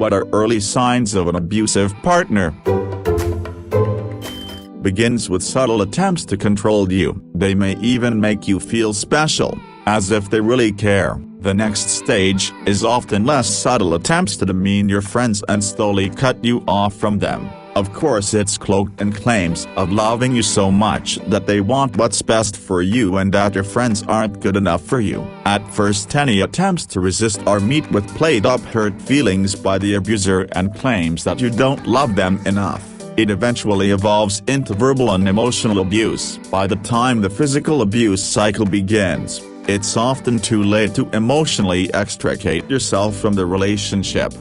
What are early signs of an abusive partner? Begins with subtle attempts to control you. They may even make you feel special, as if they really care. The next stage is often less subtle attempts to demean your friends and slowly cut you off from them. Of course, it's cloaked in claims of loving you so much that they want what's best for you and that your friends aren't good enough for you. At first, any attempts to resist are met with played-up hurt feelings by the abuser and claims that you don't love them enough. It eventually evolves into verbal and emotional abuse. By the time the physical abuse cycle begins, it's often too late to emotionally extricate yourself from the relationship.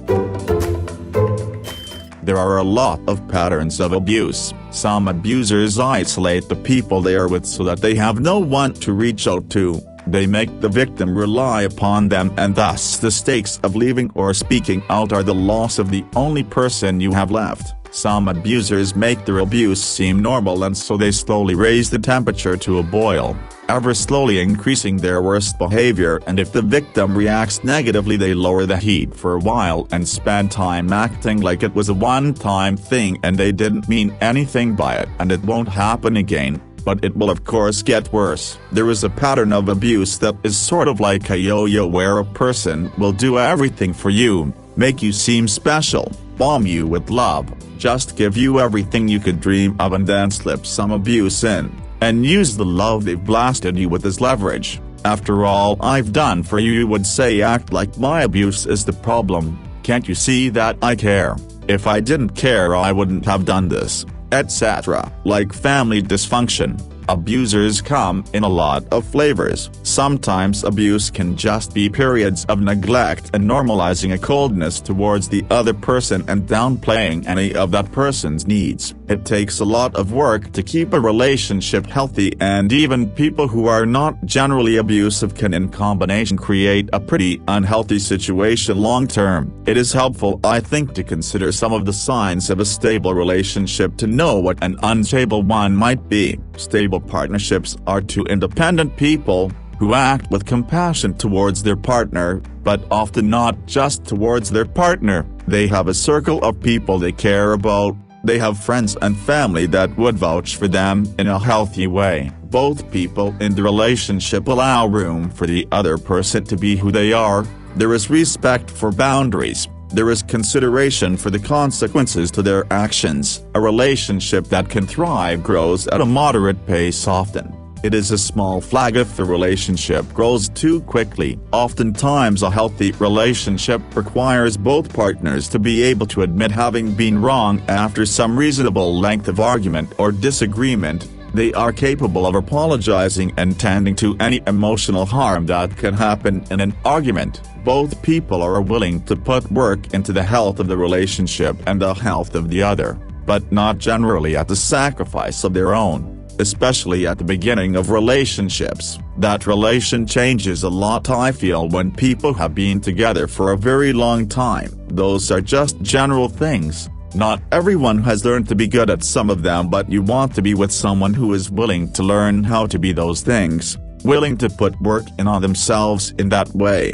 There are a lot of patterns of abuse. Some abusers isolate the people they are with so that they have no one to reach out to. They make the victim rely upon them, and thus the stakes of leaving or speaking out are the loss of the only person you have left. Some abusers make their abuse seem normal, and so they slowly raise the temperature to a boil, ever slowly increasing their worst behavior, and if the victim reacts negatively they lower the heat for a while and spend time acting like it was a one-time thing and they didn't mean anything by it and it won't happen again. But it will of course get worse. There is a pattern of abuse that is sort of like a yo-yo, where a person will do everything for you, make you seem special, bomb you with love, just give you everything you could dream of, and then slip some abuse in, and use the love they've blasted you with as leverage. After all I've done for you, you would say, act like my abuse is the problem. Can't you see that I care? If I didn't care I wouldn't have done this, etc. Like family dysfunction, abusers come in a lot of flavors. Sometimes abuse can just be periods of neglect and normalizing a coldness towards the other person and downplaying any of that person's needs. It takes a lot of work to keep a relationship healthy, and even people who are not generally abusive can in combination create a pretty unhealthy situation long term. It is helpful, I think, to consider some of the signs of a stable relationship to know what an unstable one might be. Stable partnerships are two independent people who act with compassion towards their partner, but often not just towards their partner. They have a circle of people they care about. They have friends and family that would vouch for them in a healthy way. Both people in the relationship allow room for the other person to be who they are. There is respect for boundaries. There is consideration for the consequences to their actions. A relationship that can thrive grows at a moderate pace often. It is a small flag if the relationship grows too quickly. Oftentimes a healthy relationship requires both partners to be able to admit having been wrong after some reasonable length of argument or disagreement. They are capable of apologizing and tending to any emotional harm that can happen in an argument. Both people are willing to put work into the health of the relationship and the health of the other, but not generally at the sacrifice of their own. Especially at the beginning of relationships. That relation changes a lot, I feel, when people have been together for a very long time. Those are just general things. Not everyone has learned to be good at some of them, but you want to be with someone who is willing to learn how to be those things, willing to put work in on themselves in that way.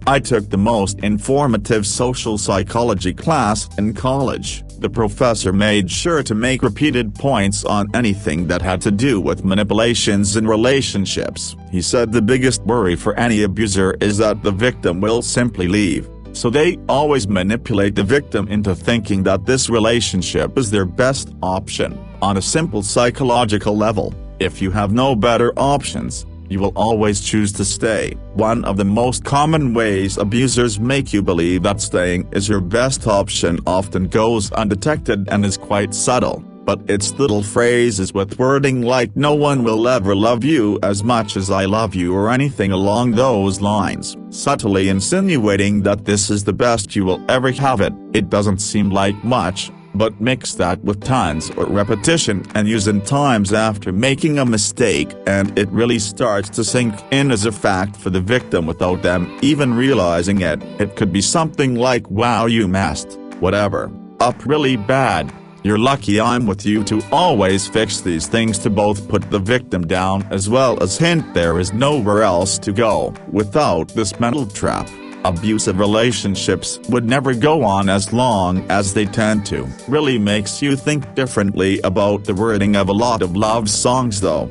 I took the most informative social psychology class in college. The professor made sure to make repeated points on anything that had to do with manipulations in relationships. He said the biggest worry for any abuser is that the victim will simply leave. So they always manipulate the victim into thinking that this relationship is their best option. On a simple psychological level, if you have no better options, you will always choose to stay. One of the most common ways abusers make you believe that staying is your best option often goes undetected and is quite subtle, but it's little phrases with wording like "no one will ever love you as much as I love you" or anything along those lines, subtly insinuating that this is the best you will ever have it. It doesn't seem like much, but mix that with tons or repetition and use in times after making a mistake, and it really starts to sink in as a fact for the victim without them even realizing it. It could be something like, "wow, you messed whatever up really bad. You're lucky I'm with you," to always fix these things to both put the victim down as well as hint there is nowhere else to go. Without this mental trap, Abusive relationships would never go on as long as they tend to. Really makes you think differently about the wording of a lot of love songs though.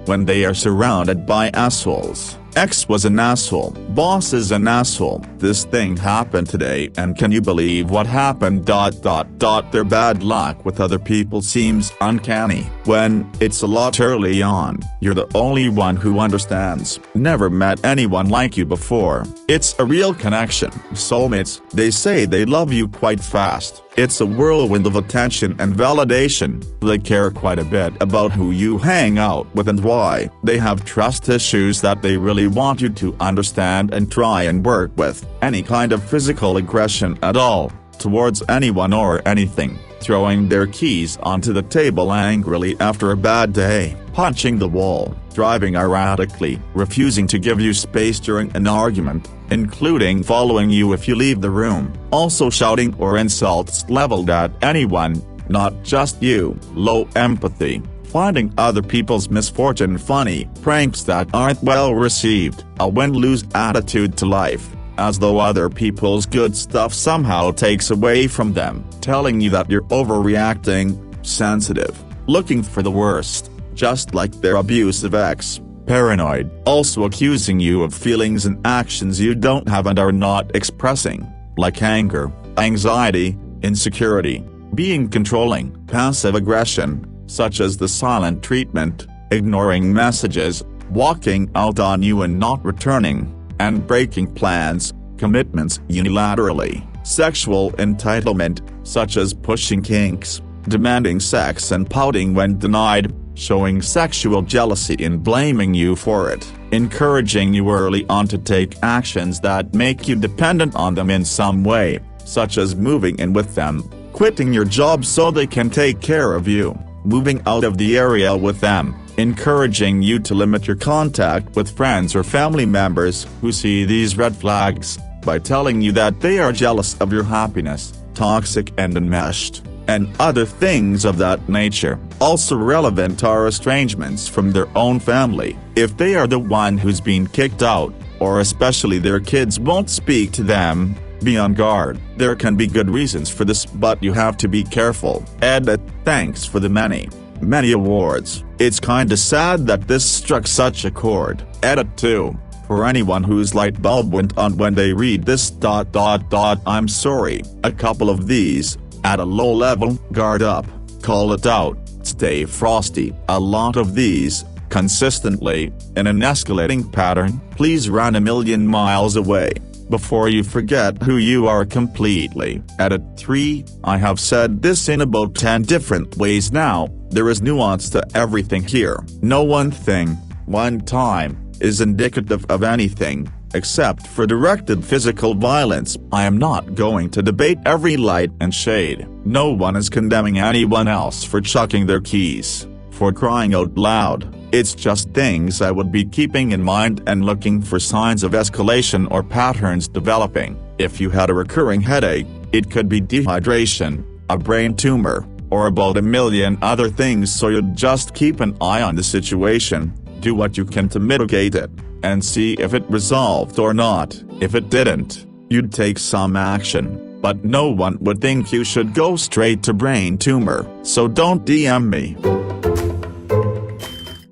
When they are surrounded by assholes. Ex was an asshole, boss is an asshole, this thing happened today and can you believe what happened. Their bad luck with other people seems uncanny. When it's a lot early on, you're the only one who understands. Never met anyone like you before. It's a real connection. Soulmates, they say they love you quite fast. It's a whirlwind of attention and validation. They care quite a bit about who you hang out with and why. They have trust issues that they really want you to understand and try and work with. Any kind of physical aggression at all, towards anyone or anything, throwing their keys onto the table angrily after a bad day, punching the wall, driving erratically, refusing to give you space during an argument, including following you if you leave the room, also shouting or insults leveled at anyone, not just you. Low empathy, finding other people's misfortune funny, pranks that aren't well received, a win-lose attitude to life, as though other people's good stuff somehow takes away from them, telling you that you're overreacting, sensitive, looking for the worst, just like their abusive ex. Paranoid, also accusing you of feelings and actions you don't have and are not expressing, like anger, anxiety, insecurity, being controlling, passive aggression, such as the silent treatment, ignoring messages, walking out on you and not returning, and breaking plans, commitments unilaterally, sexual entitlement, such as pushing kinks, demanding sex and pouting when denied, showing sexual jealousy and blaming you for it, encouraging you early on to take actions that make you dependent on them in some way, such as moving in with them, quitting your job so they can take care of you, moving out of the area with them, encouraging you to limit your contact with friends or family members who see these red flags, by telling you that they are jealous of your happiness, toxic and enmeshed, and other things of that nature. Also relevant are estrangements from their own family, if they are the one who's been kicked out, or especially their kids won't speak to them. Be on guard. There can be good reasons for this, but you have to be careful. Edit. Thanks for the many awards. It's kinda sad that this struck such a chord. Edit 2. For anyone whose light bulb went on when they read this. I'm sorry. A couple of these, at a low level, guard up, call it out, stay frosty. A lot of these, consistently, in an escalating pattern. Please run a million miles away, before you forget who you are completely. Edit 3. I have said this in about 10 different ways now, there is nuance to everything here. No one thing, one time, is indicative of anything, except for directed physical violence. I am not going to debate every light and shade. No one is condemning anyone else for chucking their keys, for crying out loud. It's just things I would be keeping in mind and looking for signs of escalation or patterns developing. If you had a recurring headache, it could be dehydration, a brain tumor, or about a million other things, so you'd just keep an eye on the situation, do what you can to mitigate it, and see if it resolved or not. If it didn't, you'd take some action, but no one would think you should go straight to brain tumor, so don't DM me.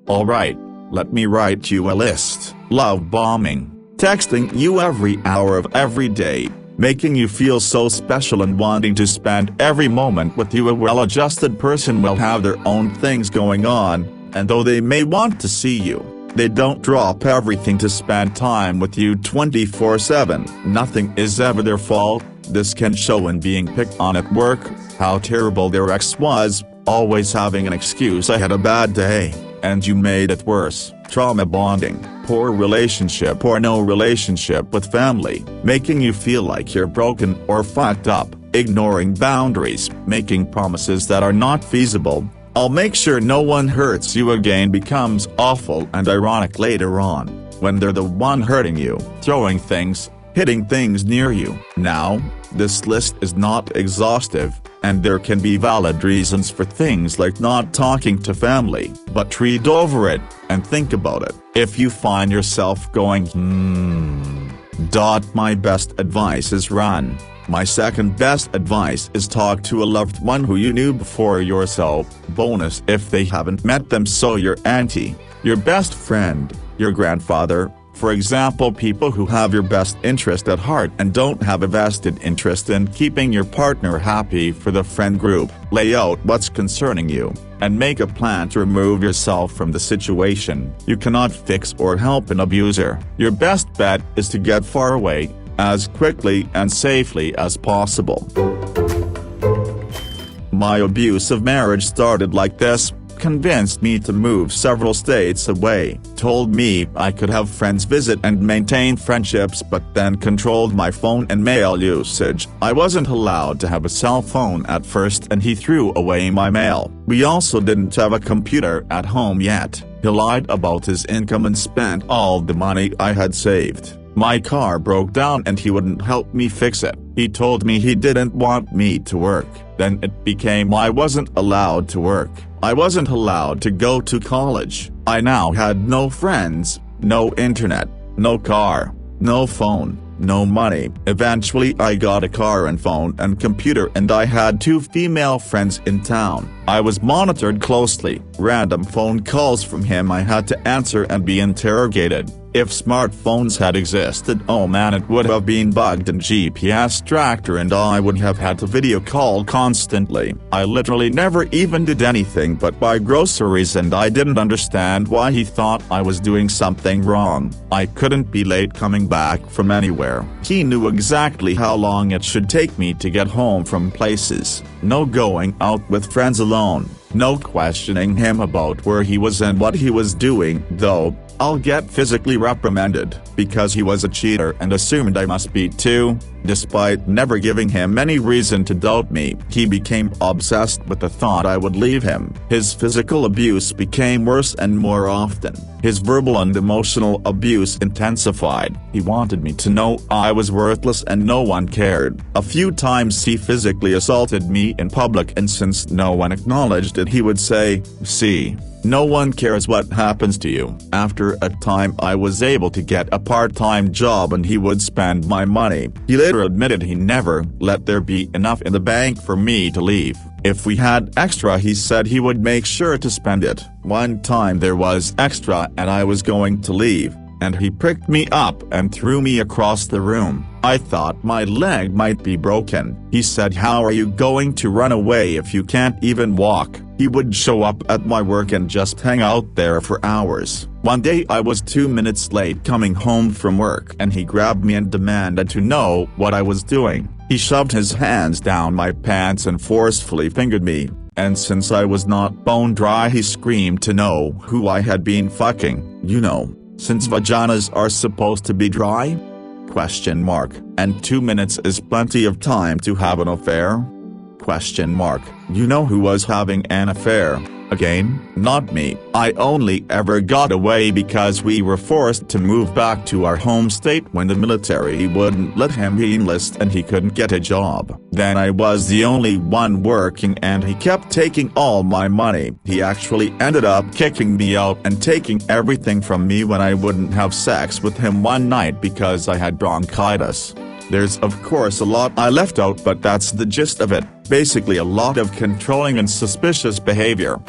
Alright, let me write you a list. Love bombing. Texting you every hour of every day, making you feel so special and wanting to spend every moment with you. A well-adjusted person will have their own things going on, and though they may want to see you, they don't drop everything to spend time with you 24/7. Nothing is ever their fault. This can show in being picked on at work, how terrible their ex was, always having an excuse. I had a bad day, and you made it worse. Trauma bonding, poor relationship or no relationship with family, making you feel like you're broken or fucked up, ignoring boundaries, making promises that are not feasible. I'll make sure no one hurts you again becomes awful and ironic later on, when they're the one hurting you, throwing things, hitting things near you. Now, this list is not exhaustive, and there can be valid reasons for things like not talking to family, but read over it, and think about it. If you find yourself going, my best advice is run. My second best advice is talk to a loved one who you knew before yourself. Bonus if they haven't met them, so your auntie, your best friend, your grandfather, for example, people who have your best interest at heart and don't have a vested interest in keeping your partner happy. For the friend group, lay out what's concerning you, and make a plan to remove yourself from the situation. You cannot fix or help an abuser. Your best bet is to get far away, as quickly and safely as possible. My abusive marriage started like this. Convinced me to move several states away, told me I could have friends visit and maintain friendships, but then controlled my phone and mail usage. I wasn't allowed to have a cell phone at first, and he threw away my mail. We also didn't have a computer at home yet. He lied about his income and spent all the money I had saved. My car broke down and he wouldn't help me fix it. He told me he didn't want me to work. Then it became I wasn't allowed to work. I wasn't allowed to go to college. I now had no friends, no internet, no car, no phone, no money. Eventually I got a car and phone and computer, and I had 2 female friends in town. I was monitored closely. Random phone calls from him I had to answer and be interrogated. If smartphones had existed, oh man, it would have been bugged and GPS tracker, and I would have had to video call constantly. I literally never even did anything but buy groceries, and I didn't understand why he thought I was doing something wrong. I couldn't be late coming back from anywhere. He knew exactly how long it should take me to get home from places. No going out with friends alone. No questioning him about where he was and what he was doing, though. I'll get physically reprimanded, because he was a cheater and assumed I must be too. Despite never giving him any reason to doubt me, he became obsessed with the thought I would leave him. His physical abuse became worse and more often. His verbal and emotional abuse intensified. He wanted me to know I was worthless and no one cared. A few times he physically assaulted me in public, and since no one acknowledged it, he would say, "See, no one cares what happens to you." After a time I was able to get a part-time job and he would spend my money. He later admitted he never let there be enough in the bank for me to leave. If we had extra, he said he would make sure to spend it. One time there was extra and I was going to leave, and he picked me up and threw me across the room. I thought my leg might be broken. He said, "How are you going to run away if you can't even walk?" He would show up at my work and just hang out there for hours. One day I was 2 minutes late coming home from work, and he grabbed me and demanded to know what I was doing. He shoved his hands down my pants and forcefully fingered me, and since I was not bone dry, he screamed to know who I had been fucking. You know, since vaginas are supposed to be dry? And 2 minutes is plenty of time to have an affair? You know who was having an affair? Again, not me. I only ever got away because we were forced to move back to our home state when the military wouldn't let him enlist and he couldn't get a job. Then I was the only one working and he kept taking all my money. He actually ended up kicking me out and taking everything from me when I wouldn't have sex with him one night because I had bronchitis. There's of course a lot I left out, but that's the gist of it. Basically a lot of controlling and suspicious behavior.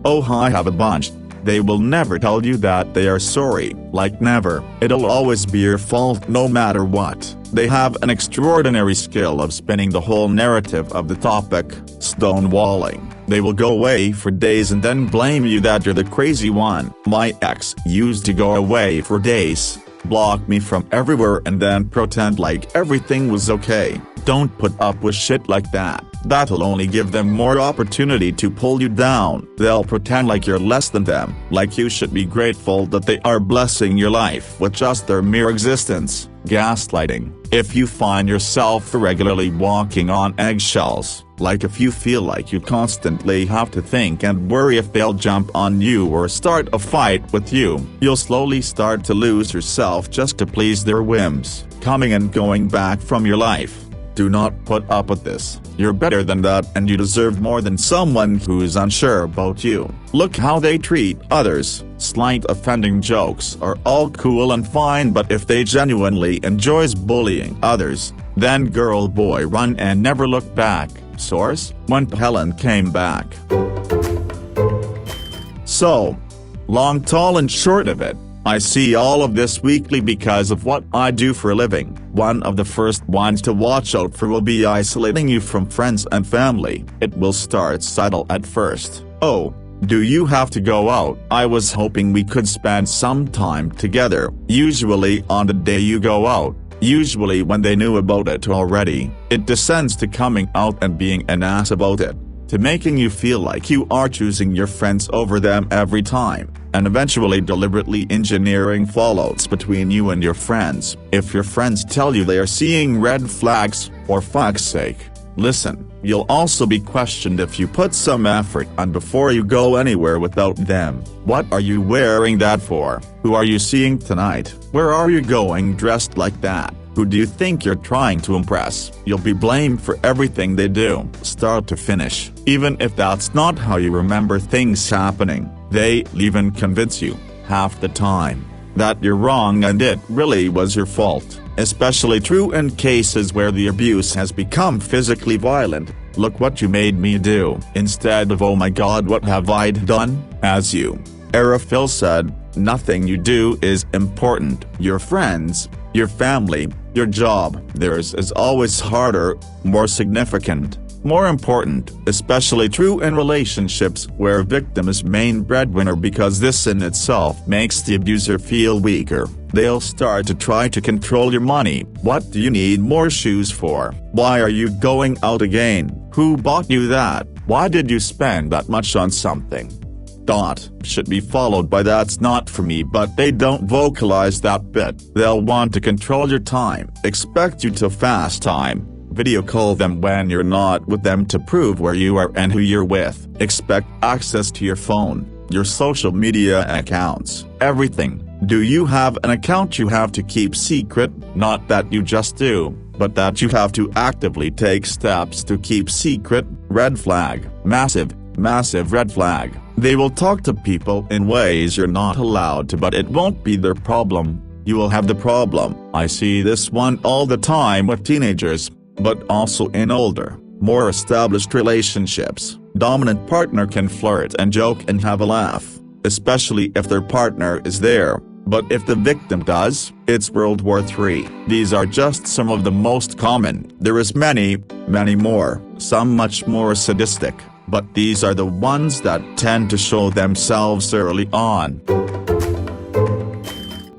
Oh, I have a bunch. They will never tell you that they are sorry, like never. It'll always be your fault no matter what. They have an extraordinary skill of spinning the whole narrative of the topic, stonewalling. They will go away for days and then blame you that you're the crazy one. My ex used to go away for days, block me from everywhere, and then pretend like everything was okay. Don't put up with shit like that. That'll only give them more opportunity to pull you down. They'll pretend like you're less than them, like you should be grateful that they are blessing your life with just their mere existence. Gaslighting. If you find yourself regularly walking on eggshells, like if you feel like you constantly have to think and worry if they'll jump on you or start a fight with you, you'll slowly start to lose yourself just to please their whims, coming and going back from your life. Do not put up with this. You're better than that, and you deserve more than someone who's unsure about you. Look how they treat others. Slight offending jokes are all cool and fine, but if they genuinely enjoys bullying others, then girl boy run and never look back. Source: when Helen came back. So, long, tall and short of it, I see all of this weekly because of what I do for a living. One of the first ones to watch out for will be isolating you from friends and family. It will start subtle at first. Oh, do you have to go out? I was hoping we could spend some time together, usually on the day you go out. Usually when they knew about it already. It descends to coming out and being an ass about it, to making you feel like you are choosing your friends over them every time, and eventually deliberately engineering fallouts between you and your friends. If your friends tell you they are seeing red flags, for fuck's sake, listen. You'll also be questioned if you put some effort on before you go anywhere without them. What are you wearing that for? Who are you seeing tonight? Where are you going dressed like that? Who do you think you're trying to impress? You'll be blamed for everything they do, start to finish. Even if that's not how you remember things happening, they even convince you, half the time, that you're wrong and it really was your fault. Especially true in cases where the abuse has become physically violent. Look what you made me do, instead of oh my god what have I done? As you, Phil said, nothing you do is important. Your friends, your family, your job, theirs is always harder, more significant, more important, especially true in relationships where a victim is main breadwinner, because this in itself makes the abuser feel weaker. They'll start to try to control your money. What do you need more shoes for? Why are you going out again? Who bought you that? Why did you spend that much on something? Should be followed by that's not for me, but they don't vocalize that bit. They'll want to control your time, expect you to fast time, video call them when you're not with them to prove where you are and who you're with, expect access to your phone, your social media accounts, everything. Do you have an account you have to keep secret? Not that you just do, but that you have to actively take steps to keep secret. Red flag. Massive red flag. They will talk to people in ways you're not allowed to, but it won't be their problem. You will have the problem. I see this one all the time with teenagers, but also in older, more established relationships. Dominant partner can flirt and joke and have a laugh, especially if their partner is there. But if the victim does, it's World War III. These are just some of the most common. There is many more, some much more sadistic, but these are the ones that tend to show themselves early on.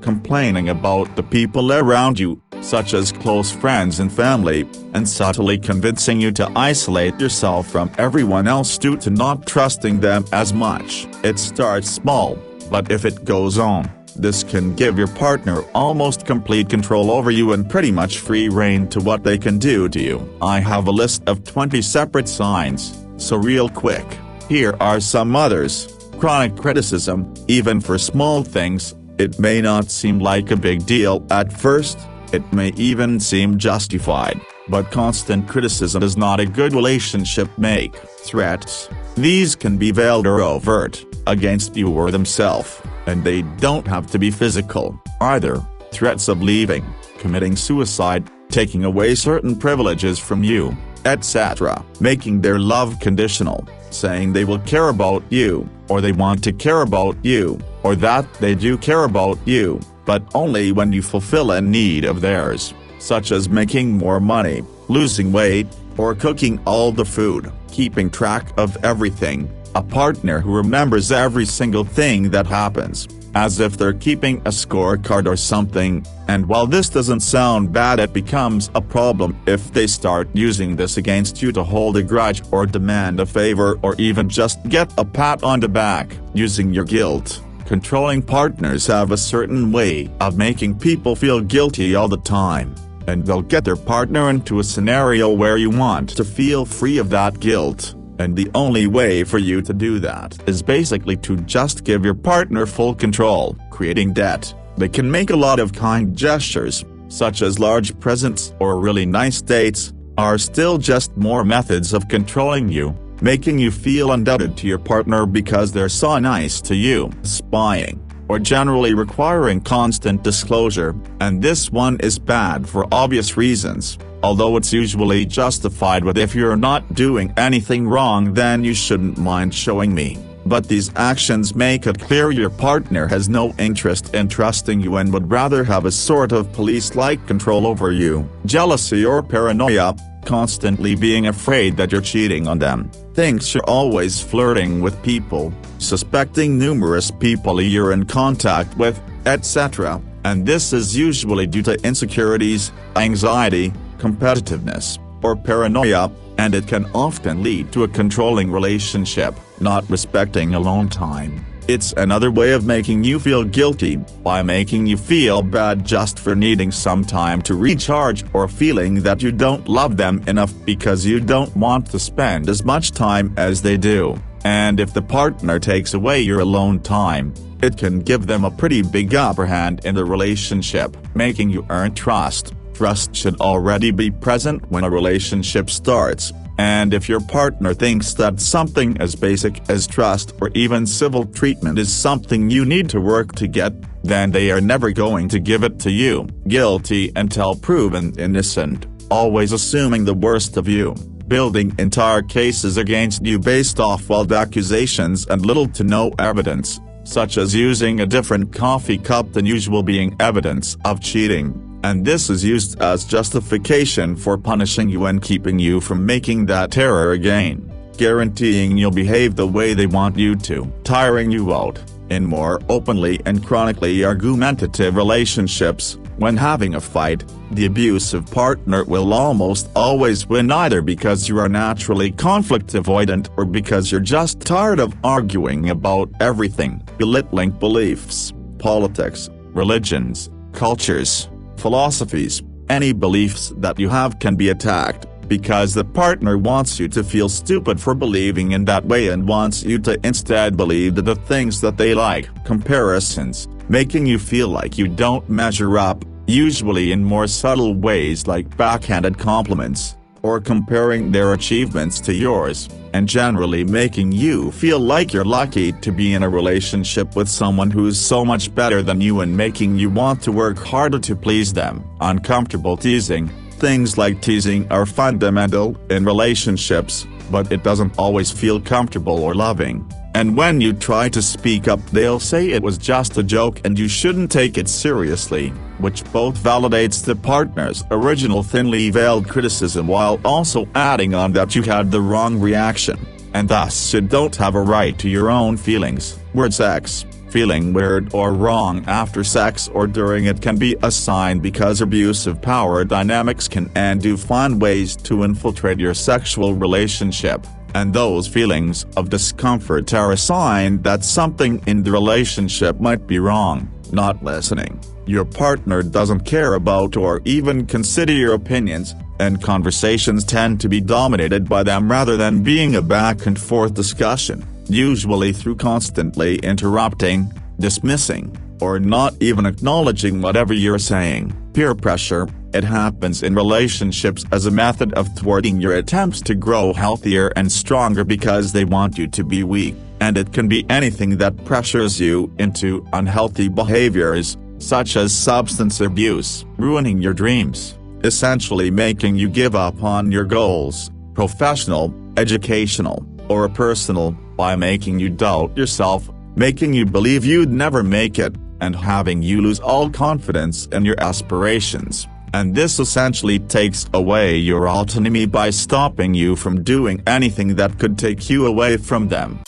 Complaining about the people around you, such as close friends and family, and subtly convincing you to isolate yourself from everyone else due to not trusting them as much. It starts small, but if it goes on, this can give your partner almost complete control over you and pretty much free rein to what they can do to you. I have a list of 20 separate signs, so real quick, here are some others. Chronic criticism, even for small things. It may not seem like a big deal at first, it may even seem justified, but constant criticism does not a good relationship make. Threats. These can be veiled or overt, against you or themselves, and they don't have to be physical, either. Threats of leaving, committing suicide, taking away certain privileges from you, etc. Making their love conditional, saying they will care about you, or they want to care about you, or that they do care about you, but only when you fulfill a need of theirs, such as making more money, losing weight, or cooking all the food, keeping track of everything. A partner who remembers every single thing that happens, as if they're keeping a scorecard or something, and while this doesn't sound bad, it becomes a problem if they start using this against you to hold a grudge or demand a favor or even just get a pat on the back, using your guilt. Controlling partners have a certain way of making people feel guilty all the time, and they'll get their partner into a scenario where you want to feel free of that guilt. And the only way for you to do that is basically to just give your partner full control, creating debt. They can make a lot of kind gestures, such as large presents or really nice dates, are still just more methods of controlling you, making you feel indebted to your partner because they're so nice to you, spying, or generally requiring constant disclosure, and this one is bad for obvious reasons, although it's usually justified with "if you're not doing anything wrong then you shouldn't mind showing me." But these actions make it clear your partner has no interest in trusting you and would rather have a sort of police-like control over you, jealousy or paranoia, constantly being afraid that you're cheating on them, thinks you're always flirting with people, suspecting numerous people you're in contact with, etc., and this is usually due to insecurities, anxiety, competitiveness, or paranoia, and it can often lead to a controlling relationship, not respecting alone time. It's another way of making you feel guilty, by making you feel bad just for needing some time to recharge or feeling that you don't love them enough because you don't want to spend as much time as they do, and if the partner takes away your alone time, it can give them a pretty big upper hand in the relationship, making you earn trust. Trust should already be present when a relationship starts, and if your partner thinks that something as basic as trust or even civil treatment is something you need to work to get, then they are never going to give it to you, guilty until proven innocent, always assuming the worst of you, building entire cases against you based off wild accusations and little to no evidence, such as using a different coffee cup than usual being evidence of cheating. And this is used as justification for punishing you and keeping you from making that error again, guaranteeing you'll behave the way they want you to, tiring you out. In more openly and chronically argumentative relationships, when having a fight, the abusive partner will almost always win, either because you are naturally conflict avoidant or because you're just tired of arguing about everything, belittling beliefs, politics, religions, cultures, philosophies. Any beliefs that you have can be attacked, because the partner wants you to feel stupid for believing in that way and wants you to instead believe the things that they like. Comparisons, making you feel like you don't measure up, usually in more subtle ways like backhanded compliments, or comparing their achievements to yours, and generally making you feel like you're lucky to be in a relationship with someone who's so much better than you and making you want to work harder to please them. Uncomfortable teasing. Things like teasing are fundamental in relationships, but it doesn't always feel comfortable or loving, and when you try to speak up they'll say it was just a joke and you shouldn't take it seriously, which both validates the partner's original thinly veiled criticism while also adding on that you had the wrong reaction, and thus you don't have a right to your own feelings. Word sex. Feeling weird or wrong after sex or during it can be a sign, because abusive power dynamics can and do find ways to infiltrate your sexual relationship, and those feelings of discomfort are a sign that something in the relationship might be wrong. Not listening. Your partner doesn't care about or even consider your opinions, and conversations tend to be dominated by them rather than being a back-and-forth discussion, usually through constantly interrupting, dismissing, or not even acknowledging whatever you're saying. Peer pressure. It happens in relationships as a method of thwarting your attempts to grow healthier and stronger because they want you to be weak, and it can be anything that pressures you into unhealthy behaviors, such as substance abuse, ruining your dreams, essentially making you give up on your goals, professional, educational, or personal, by making you doubt yourself, making you believe you'd never make it, and having you lose all confidence in your aspirations. And this essentially takes away your autonomy by stopping you from doing anything that could take you away from them.